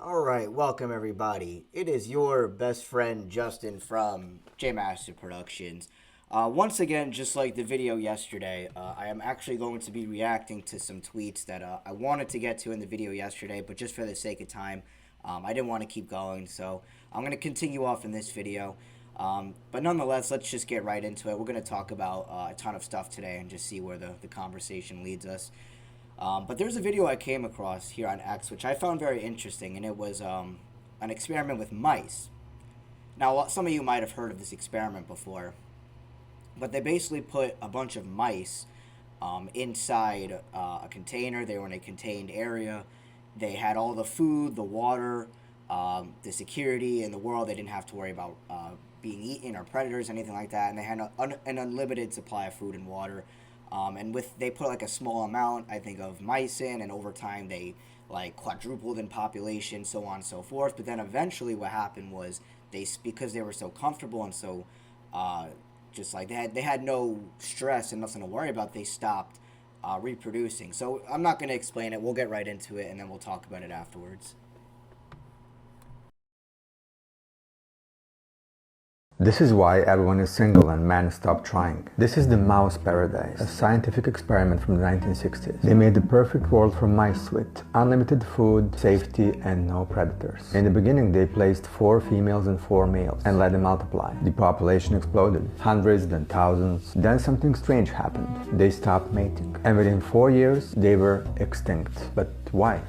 All right, welcome everybody. It is your best friend Justin from J Master Productions. Once again, just like the video yesterday, I am actually going to be reacting to some tweets that I wanted to get to in the video yesterday, but just for the sake of time, I didn't want to keep going, so I'm going to continue off in this video. But nonetheless, let's just get right into it. We're going to talk about a ton of stuff today and just see where the conversation leads us. But there's a video I came across here on X, which I found very interesting, and it was an experiment with mice. Now, some of you might have heard of this experiment before, but they basically put a bunch of mice inside a container. They were in a contained area. They had all the food, the water, the security in the world. They didn't have to worry about being eaten or predators, anything like that. And they had an unlimited supply of food and water. They put like a small amount, I think, of mice in, and over time they like quadrupled in population, so on and so forth. But then eventually, what happened was because they were so comfortable and so just like they had no stress and nothing to worry about, they stopped reproducing. So I'm not going to explain it. We'll get right into it, and then we'll talk about it afterwards. This is why everyone is single and men stop trying. This is the mouse paradise, a scientific experiment from the 1960s. They made the perfect world for mice with unlimited food, safety, and no predators. In the beginning, they placed 4 females and 4 males and let them multiply. The population exploded, hundreds, then thousands. Then something strange happened. They stopped mating. And within 4 years, they were extinct. But why?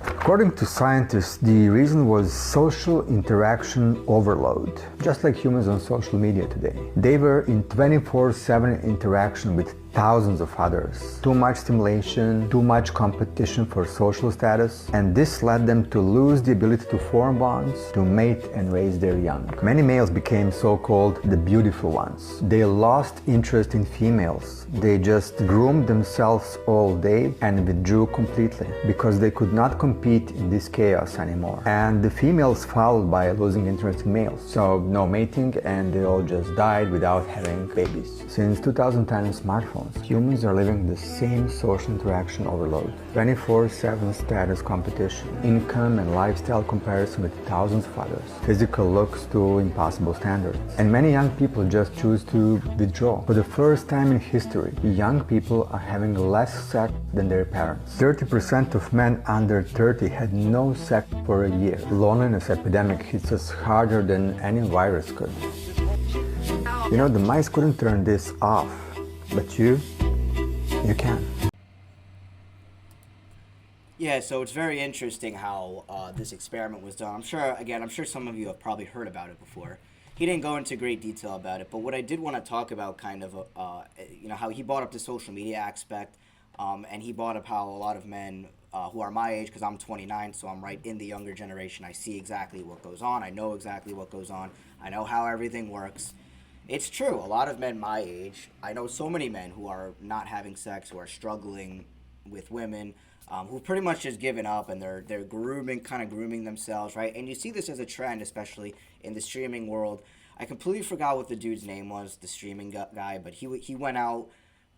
According to scientists, the reason was social interaction overload, just like humans on social media today. They were in 24/7 interaction with thousands of others. Too much stimulation, too much competition for social status, and this led them to lose the ability to form bonds, to mate and raise their young. Many males became so-called the beautiful ones. They lost interest in females. They just groomed themselves all day and withdrew completely because they could not compete in this chaos anymore. And the females followed by losing interest in males. So no mating, and they all just died without having babies. Since 2010 smartphones, humans are living the same social interaction overload. 24/7 status competition, income and lifestyle comparison with thousands of others, physical looks to impossible standards. And many young people just choose to withdraw. For the first time in history, young people are having less sex than their parents. 30% of men under 30 had no sex for a year. Loneliness epidemic hits us harder than any virus could. You know, the mice couldn't turn this off, but you can. Yeah, so it's very interesting how this experiment was done. I'm sure some of you have probably heard about it before. He didn't go into great detail about it, but what I did want to talk about kind of, how he brought up the social media aspect, and he brought up how a lot of men who are my age, because I'm 29, so I'm right in the younger generation, I see exactly what goes on. I know exactly what goes on. I know how everything works. It's true. A lot of men my age, I know so many men who are not having sex, who are struggling with women, who've pretty much just given up, and they're grooming themselves, right? And you see this as a trend, especially in the streaming world. I completely forgot what the dude's name was, the streaming guy, but he went out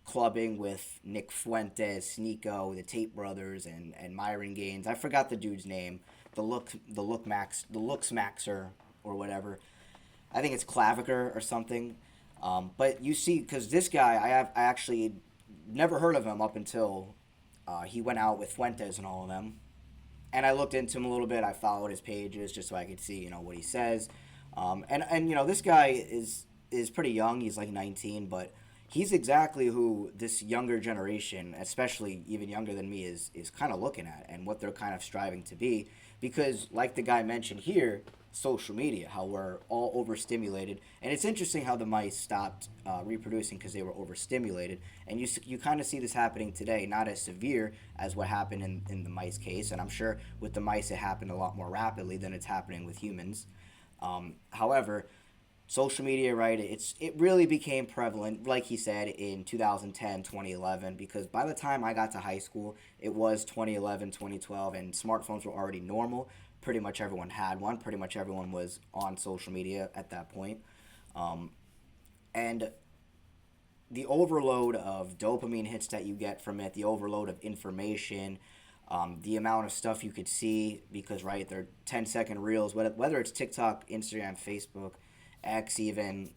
clubbing with Nick Fuentes, Nico, the Tate brothers, and Myron Gaines. I forgot the dude's name. The Looks Maxer or whatever. I think it's Claviger or something. But you see, because this guy, I actually never heard of him up until he went out with Fuentes and all of them. And I looked into him a little bit. I followed his pages just so I could see, what he says. This guy is pretty young. He's like 19, but he's exactly who this younger generation, especially even younger than me, is kind of looking at and what they're kind of striving to be. Because, like the guy mentioned here, social media, how we're all overstimulated. And it's interesting how the mice stopped reproducing because they were overstimulated. And you kind of see this happening today, not as severe as what happened in the mice case. And I'm sure with the mice it happened a lot more rapidly than it's happening with humans. However, social media, right, it really became prevalent, like he said, in 2010, 2011, because by the time I got to high school, it was 2011, 2012, and smartphones were already normal. Pretty much everyone had one. Pretty much everyone was on social media at that point. And the overload of dopamine hits that you get from it, the overload of information, The amount of stuff you could see because, right, they're 10-second reels, whether it's TikTok, Instagram, Facebook, X, even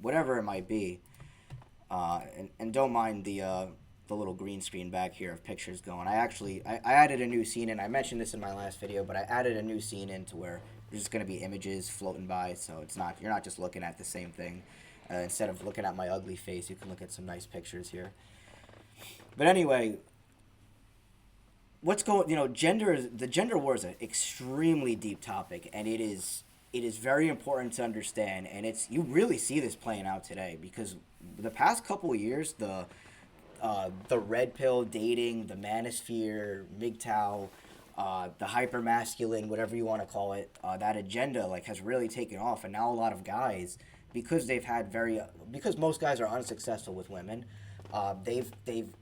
whatever it might be. And don't mind the little green screen back here of pictures going. I added a new scene in. I mentioned this in my last video, but I added a new scene in to where there's just going to be images floating by, so you're not just looking at the same thing. Instead of looking at my ugly face, you can look at some nice pictures here. But anyway, the gender war is an extremely deep topic, and it is very important to understand, and you really see this playing out today because the past couple of years, the red pill dating, the manosphere, MGTOW, the hyper masculine, whatever you want to call it, that agenda like has really taken off, and now a lot of guys, because most guys are unsuccessful with women, they've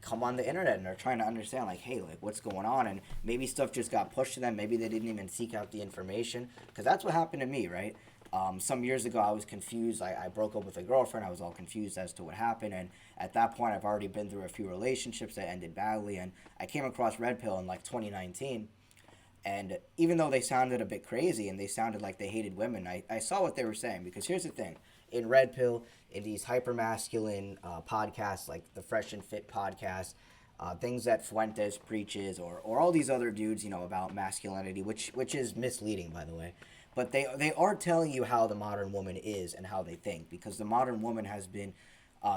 come on the internet and they're trying to understand like, hey, like what's going on, and maybe stuff just got pushed to them. Maybe they didn't even seek out the information, because that's what happened to me, right? Some years ago, I was confused. I broke up with a girlfriend. I was all confused as to what happened, and at that point, I've already been through a few relationships that ended badly, and I came across Red Pill in like 2019. And even though they sounded a bit crazy and they sounded like they hated women, I saw what they were saying. Because here's the thing. In Red Pill, in these hyper-masculine podcasts like the Fresh and Fit podcast, things that Fuentes preaches, or all these other dudes, about masculinity, which is misleading, by the way. But they are telling you how the modern woman is and how they think. Because the modern woman has been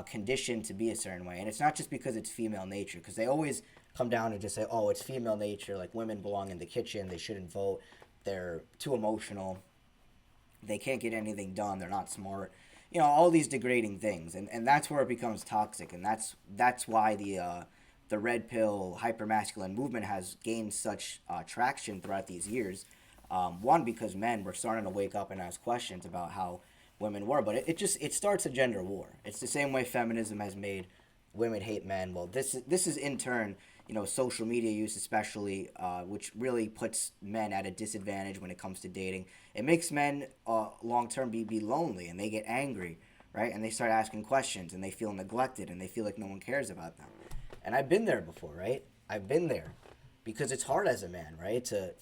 conditioned to be a certain way. And it's not just because it's female nature. Because they always come down and just say, oh, it's female nature, like women belong in the kitchen, they shouldn't vote, they're too emotional, they can't get anything done, they're not smart, all these degrading things, and that's where it becomes toxic, and that's why the red pill hypermasculine movement has gained such traction throughout these years. One, because men were starting to wake up and ask questions about how women were, but it starts a gender war. It's the same way feminism has made women hate men. Well, this is in turn, social media use especially, which really puts men at a disadvantage when it comes to dating. It makes men long term be lonely, and they get angry, right? And they start asking questions, and they feel neglected, and they feel like no one cares about them. And I've been there before, right? I've been there, because it's hard as a man, right, to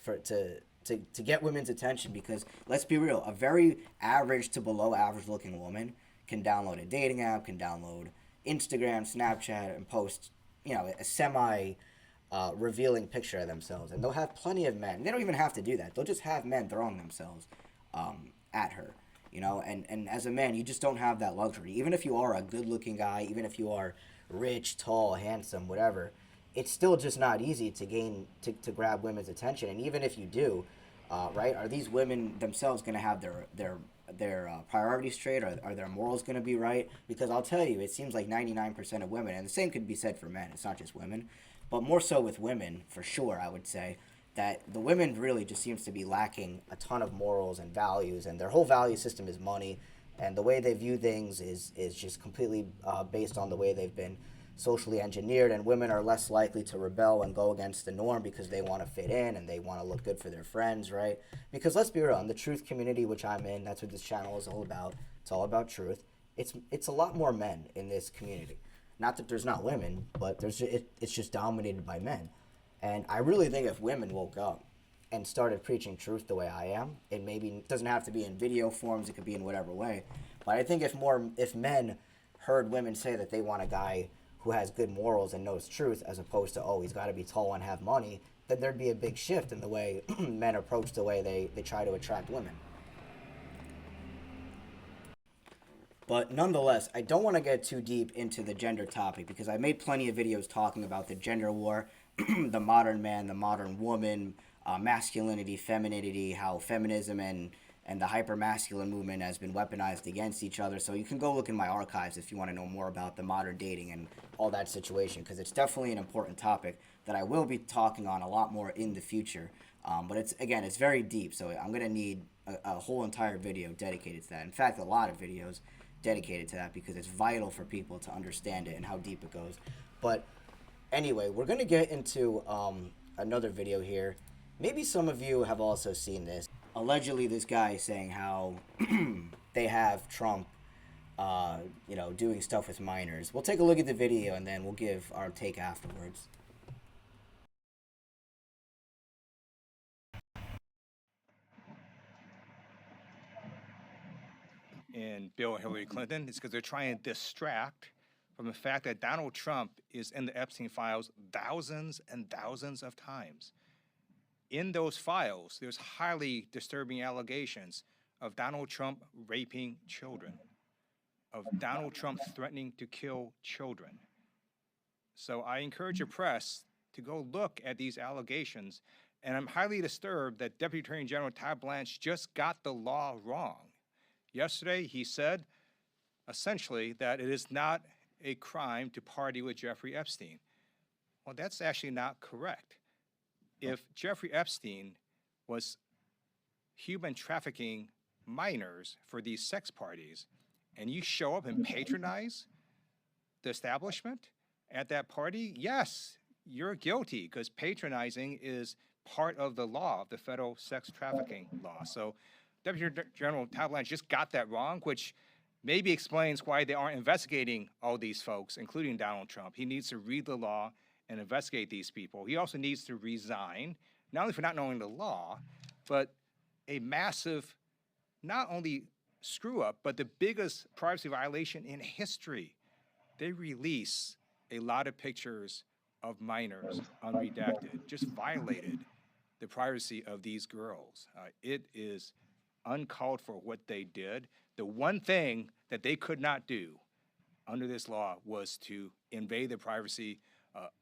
get women's attention. Because let's be real, a very average to below average looking woman can download a dating app, can download Instagram, Snapchat, and post, a semi revealing picture of themselves, and they'll have plenty of men. They don't even have to do that. They'll just have men throwing themselves at her, and as a man, you just don't have that luxury. Even if you are a good-looking guy, even if you are rich, tall, handsome, whatever, it's still just not easy to grab women's attention. And even if you do, right, are these women themselves going to have their priorities straight? Are their morals going to be right? Because I'll tell you, it seems like 99% of women, and the same could be said for men, it's not just women, but more so with women, for sure, I would say, that the women really just seems to be lacking a ton of morals and values, and their whole value system is money, and the way they view things is just completely based on the way they've been socially engineered, and women are less likely to rebel and go against the norm because they want to fit in and they want to look good for their friends, right? Because let's be real, in the truth community, which I'm in, that's what this channel is all about. It's all about truth. It's a lot more men in this community. Not that there's not women, but it's just dominated by men. And I really think if women woke up and started preaching truth the way I am, it doesn't have to be in video forms, it could be in whatever way. But I think if men heard women say that they want a guy who has good morals and knows truth, as opposed to, oh, he's got to be tall and have money, then there'd be a big shift in the way men approach the way they try to attract women. But nonetheless, I don't want to get too deep into the gender topic, because I made plenty of videos talking about the gender war, the modern man, the modern woman, masculinity, femininity, how feminism and the hyper-masculine movement has been weaponized against each other. So you can go look in my archives if you want to know more about the modern dating and all that situation, because it's definitely an important topic that I will be talking on a lot more in the future. But it's very deep, so I'm going to need a whole entire video dedicated to that. In fact, a lot of videos dedicated to that, because it's vital for people to understand it and how deep it goes. But anyway, we're going to get into another video here. Maybe some of you have also seen this. Allegedly, this guy saying how they have Trump, doing stuff with minors. We'll take a look at the video, and then we'll give our take afterwards. in Bill and Hillary Clinton is because they're trying to distract from the fact that Donald Trump is in the Epstein files thousands and thousands of times. In those files, there's highly disturbing allegations of Donald Trump raping children, of Donald Trump threatening to kill children. So I encourage the press to go look at these allegations, and I'm highly disturbed that Deputy Attorney General Todd Blanche just got the law wrong. Yesterday, he said, essentially, that it is not a crime to party with Jeffrey Epstein. Well, that's actually not correct. If Jeffrey Epstein was human trafficking minors for these sex parties, and you show up and patronize the establishment at that party, yes, you're guilty, because patronizing is part of the law, of the federal sex trafficking law. So Deputy General Todd Blanche just got that wrong, which maybe explains why they aren't investigating all these folks, including Donald Trump. He needs to read the law and investigate these people. He also needs to resign, not only for not knowing the law, but a massive, not only screw up, but the biggest privacy violation in history. They release a lot of pictures of minors unredacted, just violated the privacy of these girls. It is uncalled for what they did. The one thing that they could not do under this law was to invade the privacy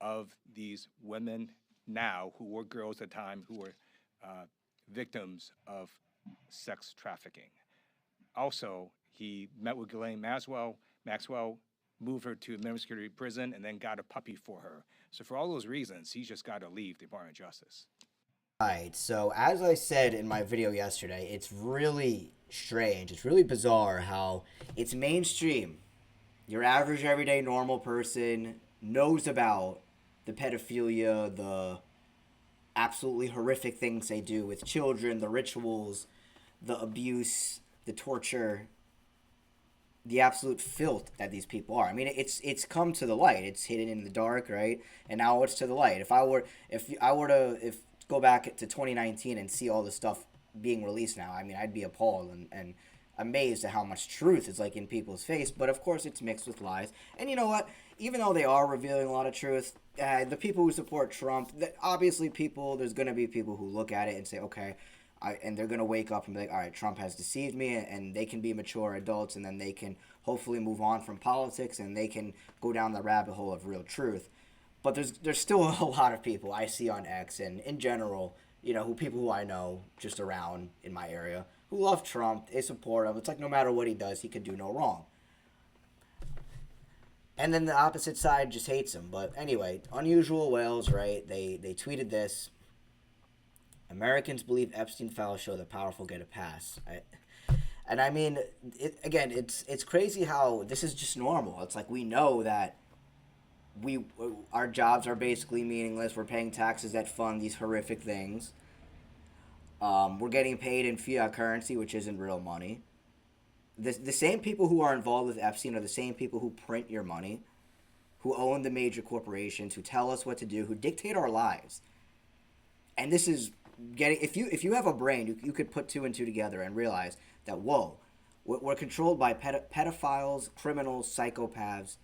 of these women now, who were girls at the time, who were victims of sex trafficking. Also, he met with Ghislaine Maxwell, moved her to a minimum security prison, and then got a puppy for her. So for all those reasons, he's just got to leave the Department of Justice. Right, so as I said in my video yesterday, it's really strange, it's really bizarre how it's mainstream. Your average, everyday, normal person knows about the pedophilia, the absolutely horrific things they do with children, the rituals, the abuse, the torture, the absolute filth that these people are. I mean, it's come to the light. It's hidden in the dark, right? And now it's to the light. If I were to go back to 2019 and see all the stuff being released now, I mean, I'd be appalled and amazed at how much truth is like in people's face. But of course, it's mixed with lies. And you know what? Even though they are revealing a lot of truth, the people who support Trump, obviously there's going to be people who look at it and say, okay, and they're going to wake up and be like, all right, Trump has deceived me, and they can be mature adults, and then they can hopefully move on from politics, and they can go down the rabbit hole of real truth. But there's still a lot of people I see on X and in general, people who I know just around in my area who love Trump. They support him. It's like no matter what he does, he can do no wrong. And then the opposite side just hates him. But anyway, Unusual Whales, right? They tweeted this. Americans believe Epstein files show that powerful get a pass. And I mean, it's crazy how this is just normal. It's like we know that our jobs are basically meaningless. We're paying taxes that fund these horrific things. We're getting paid in fiat currency, which isn't real money. The same people who are involved with Epstein are the same people who print your money, who own the major corporations, who tell us what to do, who dictate our lives. And this is if you have a brain, you could put two and two together and realize that, whoa, we're controlled by pedophiles, criminals, psychopaths,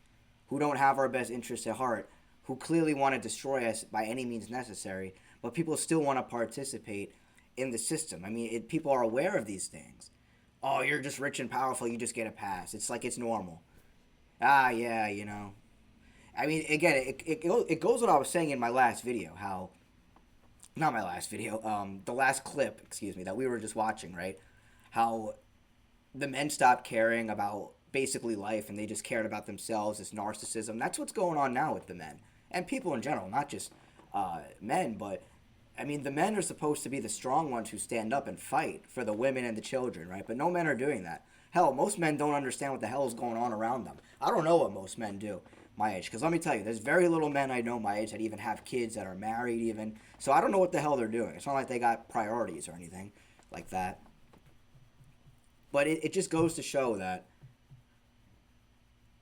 who don't have our best interests at heart, who clearly want to destroy us by any means necessary, but people still want to participate in the system. I mean, people are aware of these things. Oh, you're just rich and powerful, you just get a pass. It's like it's normal. Yeah, I mean, again, it goes what I was saying in my last video, how... Not my last video, the last clip, that we were just watching, right? How the men stopped caring about basically life and they just cared about themselves, this narcissism. That's what's going on now with the men. And people in general, not just men, but, I mean, the men are supposed to be the strong ones who stand up and fight for the women and the children, right? But no men are doing that. Hell, most men don't understand what the hell is going on around them. I don't know what most men do my age, because let me tell you, there's very little men I know my age that even have kids, that are married even, so I don't know what the hell they're doing. It's not like they got priorities or anything like that, but it just goes to show that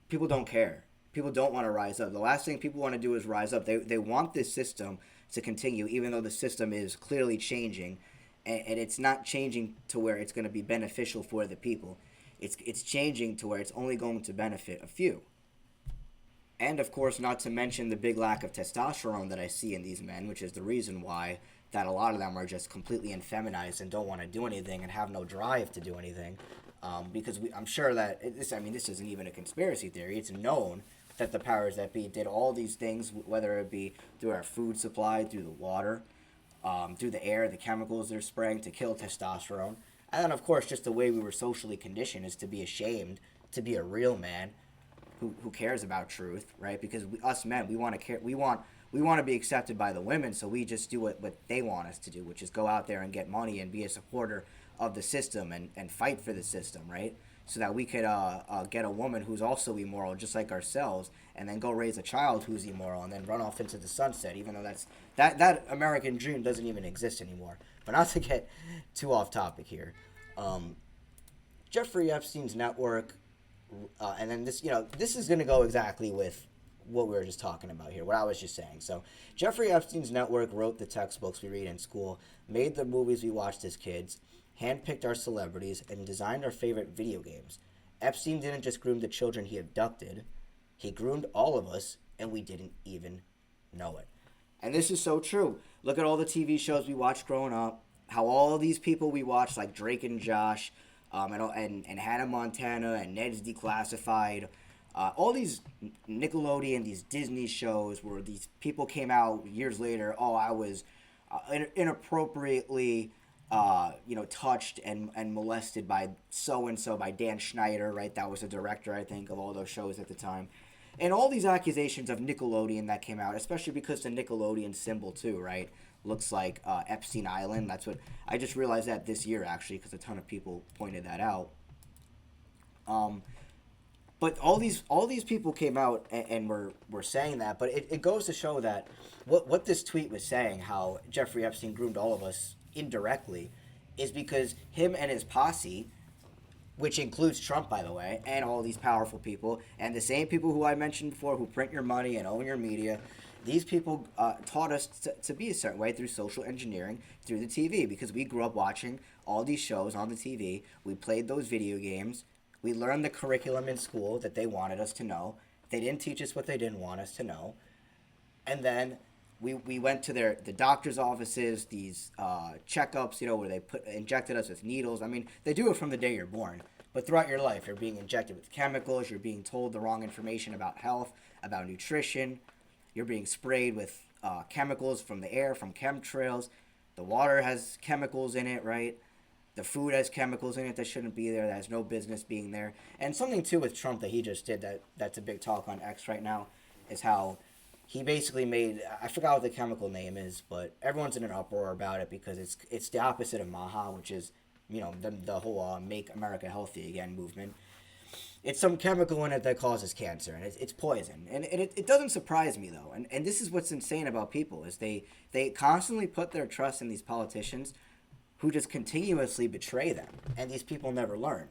people don't care. People don't want to rise up. The last thing people want to do is rise up. They want this system to continue, even though the system is clearly changing, and it's not changing to where it's going to be beneficial for the people. It's changing to where it's only going to benefit a few. And of course, not to mention the big lack of testosterone that I see in these men, which is the reason why that a lot of them are just completely infeminized and don't want to do anything and have no drive to do anything. Because I'm sure that this isn't even a conspiracy theory. It's known that the powers that be did all these things, whether it be through our food supply, through the water, through the air, the chemicals they're spraying to kill testosterone. And then, of course, just the way we were socially conditioned is to be ashamed to be a real man who cares about truth, right? Because us men, we want to care. We want to be accepted by the women, so we just do what they want us to do, which is go out there and get money and be a supporter of the system and fight for the system, right? So that we could get a woman who's also immoral, just like ourselves, and then go raise a child who's immoral, and then run off into the sunset. Even though that American dream doesn't even exist anymore. But not to get too off topic here. Jeffrey Epstein's network, and then this is going to go exactly with what we were just talking about here, what I was just saying. So Jeffrey Epstein's network wrote the textbooks we read in school, made the movies we watched as kids, handpicked our celebrities, and designed our favorite video games. Epstein didn't just groom the children he abducted, he groomed all of us, and we didn't even know it. And this is so true. Look at all the TV shows we watched growing up, how all these people we watched, like Drake and Josh, and Hannah Montana, and Ned's Declassified, all these Nickelodeon, these Disney shows where these people came out years later, I was inappropriately touched and molested by so-and-so, by Dan Schneider, right? That was the director, I think, of all those shows at the time. And all these accusations of Nickelodeon that came out, especially because the Nickelodeon symbol, too, right? Looks like Epstein Island. That's what I just realized that this year, actually, because a ton of people pointed that out. But all these people came out and were saying that. But it goes to show that what this tweet was saying, how Jeffrey Epstein groomed all of us indirectly, is because him and his posse, which includes Trump, by the way, and all these powerful people, and the same people who I mentioned before who print your money and own your media, these people taught us to be a certain way through social engineering, through the TV, because we grew up watching all these shows on the TV. We played those video games. We learned the curriculum in school that they wanted us to know. They didn't teach us what they didn't want us to know. And then we went to the doctor's offices, these checkups, where they injected us with needles. I mean, they do it from the day you're born. But throughout your life, you're being injected with chemicals. You're being told the wrong information about health, about nutrition. You're being sprayed with chemicals from the air, from chemtrails. The water has chemicals in it, right? The food has chemicals in it that shouldn't be there, that has no business being there. And something, too, with Trump that he just did that's a big talk on X right now is how he basically made, I forgot what the chemical name is, but everyone's in an uproar about it because it's the opposite of MAHA, which is, the whole Make America Healthy Again movement. It's some chemical in it that causes cancer, and it's poison. And it doesn't surprise me, though. And this is what's insane about people, is they constantly put their trust in these politicians who just continuously betray them, and these people never learn.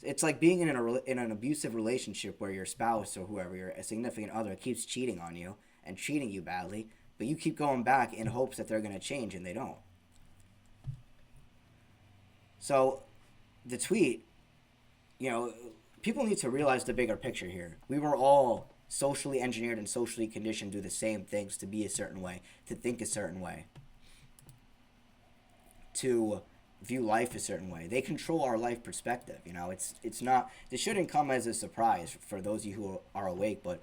It's like being in an abusive relationship where your spouse or whoever, your significant other, keeps cheating on you and treating you badly, but you keep going back in hopes that they're going to change, and they don't. So the tweet, people need to realize the bigger picture here. We were all socially engineered and socially conditioned to do the same things, to be a certain way, to think a certain way, to view life a certain way. They control our life perspective. It's not, this shouldn't come as a surprise for those of you who are awake, but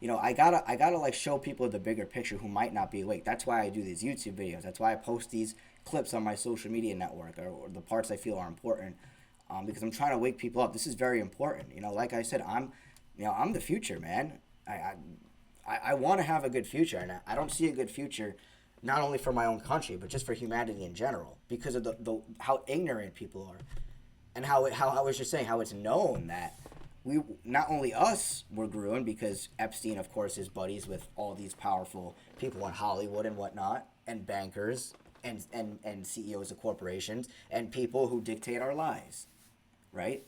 I gotta like show people the bigger picture who might not be awake. That's why I do these YouTube videos. That's why I post these clips on my social media network, or the parts I feel are important, because I'm trying to wake people up. This is very important. Like I said, I'm the future, man. I want to have a good future, and I don't see a good future not only for my own country, but just for humanity in general, because of the how ignorant people are, and how I was just saying, how it's known that we, not only us, were groomed, because Epstein, of course, is buddies with all these powerful people in Hollywood and whatnot, and bankers, and CEOs of corporations, and people who dictate our lives, right?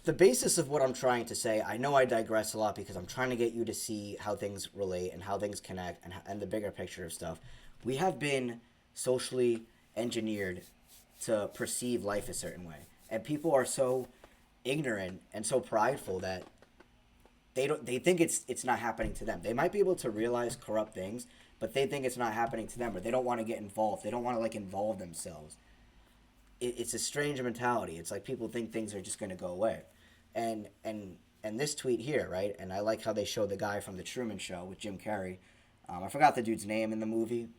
The basis of what I'm trying to say, I know I digress a lot because I'm trying to get you to see how things relate and how things connect, and the bigger picture of stuff. We have been socially engineered to perceive life a certain way. And people are so ignorant and so prideful that they think it's not happening to them. They might be able to realize corrupt things, but they think it's not happening to them, or they don't want to get involved. They don't want to like involve themselves. It's a strange mentality. It's like people think things are just going to go away. And this tweet here, right? And I like how they show the guy from the Truman Show with Jim Carrey. I forgot the dude's name in the movie,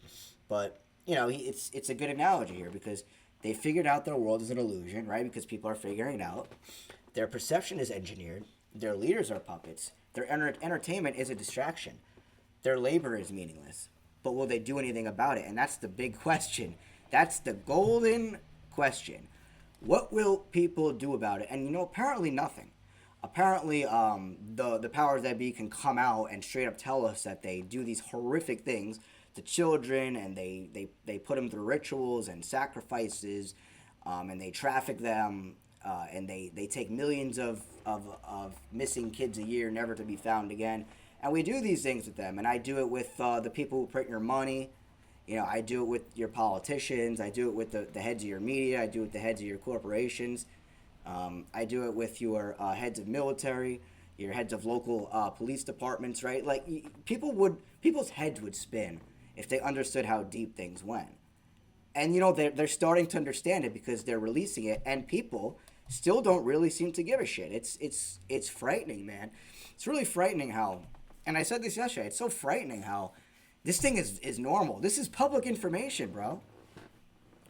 but you know, it's a good analogy here because they figured out their world is an illusion, right? Because people are figuring it out. Their perception is engineered. Their leaders are puppets. Their entertainment is a distraction. Their labor is meaningless. But will they do anything about it? And that's the big question. That's the golden question. What will people do about it? And you know, apparently nothing. Apparently, the powers that be can come out and straight up tell us that they do these horrific things to children, and they put them through rituals and sacrifices, and they traffic them, and they take millions of missing kids a year, never to be found again. And we do these things with them. And I do it with the people who print your money. You know, I do it with your politicians. I do it with the heads of your media. I do it with the heads of your corporations. I do it with your heads of military, your heads of local police departments, right? Like, people's heads would spin if they understood how deep things went. And, you know, they're starting to understand it because they're releasing it, and people still don't really seem to give a shit. It's frightening, man. It's really frightening how, and I said this yesterday, it's so frightening how this thing is normal. This is public information, bro.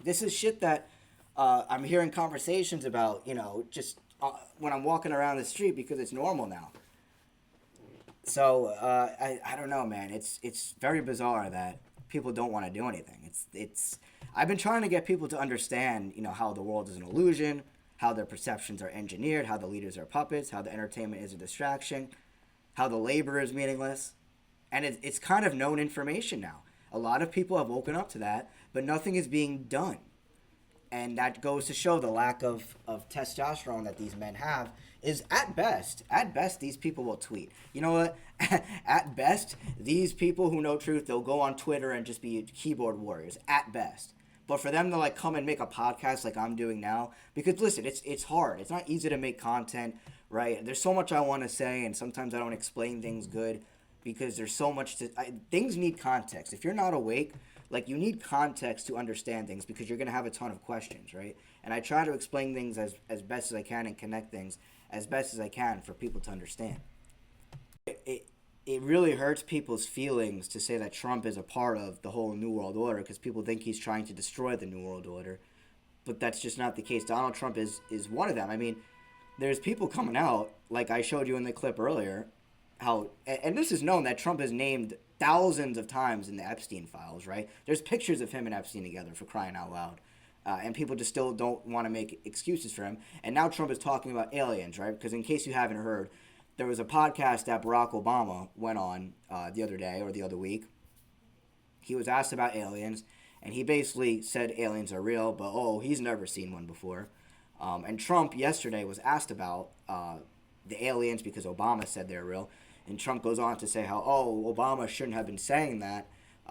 This is shit that I'm hearing conversations about, you know, just when I'm walking around the street because it's normal now. So I don't know, man. It's very bizarre that people don't want to do anything. It's I've been trying to get people to understand, you know, how the world is an illusion, how their perceptions are engineered, how the leaders are puppets, how the entertainment is a distraction, how the labor is meaningless. And it's kind of known information now. A lot of people have woken up to that, but nothing is being done. And that goes to show the lack of testosterone that these men have is at best, these people will tweet. You know what? At best, these people who know truth, they'll go on Twitter and just be keyboard warriors, at best. But for them to like come and make a podcast like I'm doing now, because listen, it's hard. It's not easy to make content, right? There's so much I want to say, and sometimes I don't explain things good because there's so much things need context. If you're not awake, like, you need context to understand things because you're going to have a ton of questions, right? And I try to explain things as best as I can and connect things as best as I can for people to understand. It really hurts people's feelings to say that Trump is a part of the whole New World Order because people think he's trying to destroy the New World Order. But that's just not the case. Donald Trump is one of them. I mean, there's people coming out, like I showed you in the clip earlier, how, and this is known that Trump is named thousands of times in the Epstein files, right? There's pictures of him and Epstein together, for crying out loud. And people just still don't want to make excuses for him. And now Trump is talking about aliens, right? Because in case you haven't heard, there was a podcast that Barack Obama went on the other day or the other week. He was asked about aliens, and he basically said aliens are real, but he's never seen one before. And Trump yesterday was asked about the aliens because Obama said they're real. And Trump goes on to say how, Obama shouldn't have been saying that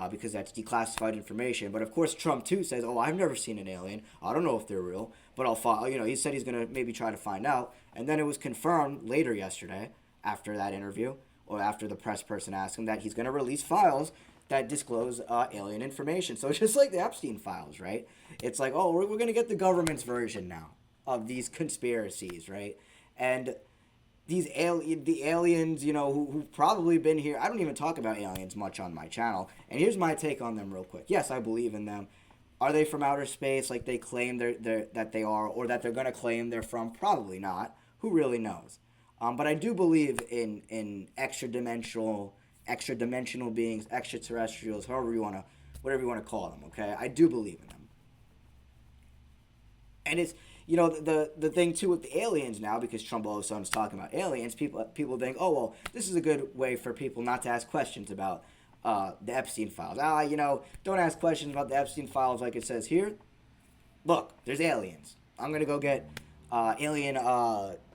because that's declassified information. But of course, Trump too says, I've never seen an alien. I don't know if they're real, but he said he's going to maybe try to find out. And then it was confirmed later yesterday after that interview, or after the press person asked him, that he's going to release files that disclose alien information. So it's just like the Epstein files, right? It's like, we're going to get the government's version now of these conspiracies, right? And the aliens, who've probably been here. I don't even talk about aliens much on my channel. And here's my take on them real quick. Yes, I believe in them. Are they from outer space like they claim that they are, or that they're going to claim they're from? Probably not. Who really knows? But I do believe in extra-dimensional beings, extraterrestrials, whatever you want to call them, okay? I do believe in them. And it's, the thing too with the aliens now, because Trump all of a sudden is talking about aliens, people think, this is a good way for people not to ask questions about the Epstein files. Don't ask questions about the Epstein files like it says here. Look, there's aliens. I'm going to go get alien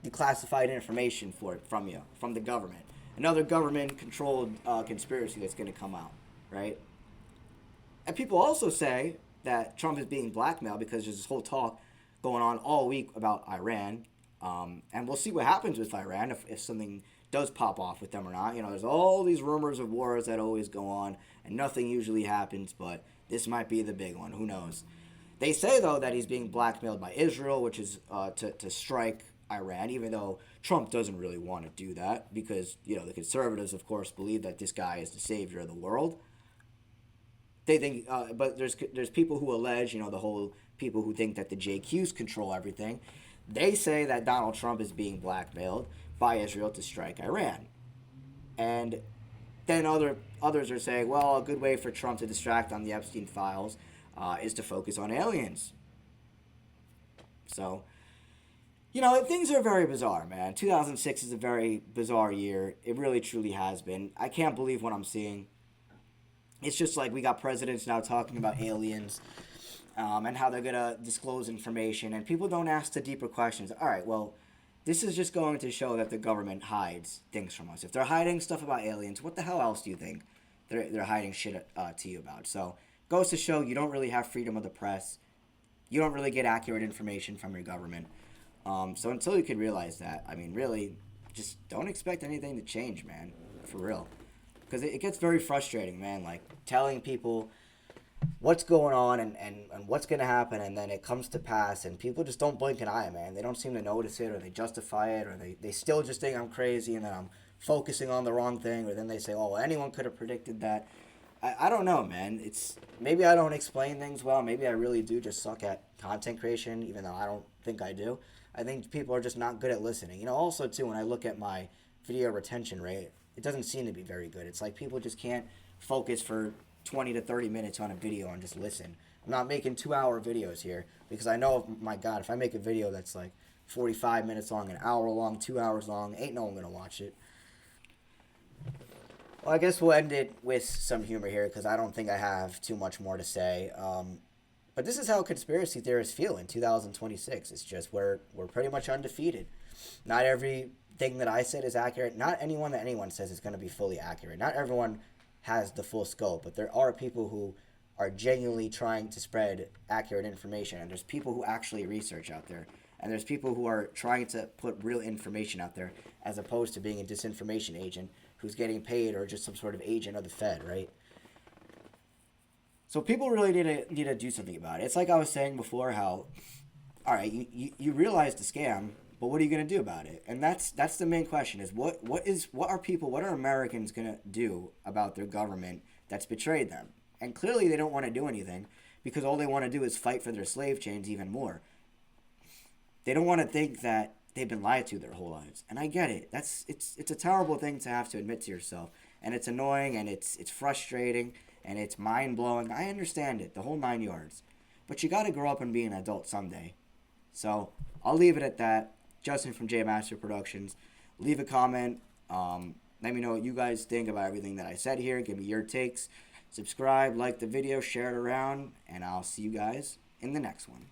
declassified information from the government. Another government-controlled conspiracy that's going to come out, right? And people also say, that Trump is being blackmailed because there's this whole talk going on all week about Iran. And we'll see what happens with Iran if something does pop off with them or not. You know, there's all these rumors of wars that always go on, and nothing usually happens, but this might be the big one. Who knows? They say, though, that he's being blackmailed by Israel, which is to strike Iran, even though Trump doesn't really want to do that because, you know, the conservatives, of course, believe that this guy is the savior of the world. They think, but there's people who allege, you know, the whole people who think that the JQs control everything. They say that Donald Trump is being blackmailed by Israel to strike Iran. And then others are saying, well, a good way for Trump to distract on the Epstein files is to focus on aliens. So, you know, things are very bizarre, man. 2006 is a very bizarre year. It really, truly has been. I can't believe what I'm seeing. It's just like we got presidents now talking about aliens and how they're going to disclose information. And people don't ask the deeper questions. All right, well, this is just going to show that the government hides things from us. If they're hiding stuff about aliens, what the hell else do you think they're hiding shit to you about? So goes to show you don't really have freedom of the press. You don't really get accurate information from your government. So until you can realize that, I mean, really, just don't expect anything to change, man, for real. Because it gets very frustrating, man, like telling people what's going on and what's going to happen, and then it comes to pass, and people just don't blink an eye, man. They don't seem to notice it, or they justify it, or they still just think I'm crazy and that I'm focusing on the wrong thing, or then they say, oh, well, anyone could have predicted that. I don't know, man. It's maybe I don't explain things well. Maybe I really do just suck at content creation, even though I don't think I do. I think people are just not good at listening. You know, also, too, when I look at my video retention rate, it doesn't seem to be very good. It's like people just can't focus for 20 to 30 minutes on a video and just listen. I'm not making 2-hour videos here because I know, my God, if I make a video that's like 45 minutes long, an hour long, 2 hours long, ain't no one going to watch it. Well, I guess we'll end it with some humor here because I don't think I have too much more to say. But this is how conspiracy theorists feel in 2026. It's just we're pretty much undefeated. Not everything that I said is accurate. Not anyone that anyone says is going to be fully accurate. Not everyone has the full scope, but there are people who are genuinely trying to spread accurate information, and there's people who actually research out there, and there's people who are trying to put real information out there as opposed to being a disinformation agent who's getting paid or just some sort of agent of the Fed, right? So people really need to do something about it. It's like I was saying before, how, all right, you realize the scam, but what are you going to do about it? And that's the main question: is what are Americans going to do about their government that's betrayed them? And clearly they don't want to do anything because all they want to do is fight for their slave chains even more. They don't want to think that they've been lied to their whole lives. And I get it. It's a terrible thing to have to admit to yourself. And it's annoying, and it's frustrating, and it's mind-blowing. I understand it, the whole 9 yards. But you got to grow up and be an adult someday. So I'll leave it at that. Justin from J Master Productions. Leave a comment. Let me know what you guys think about everything that I said here. Give me your takes. Subscribe, like the video, share it around, and I'll see you guys in the next one.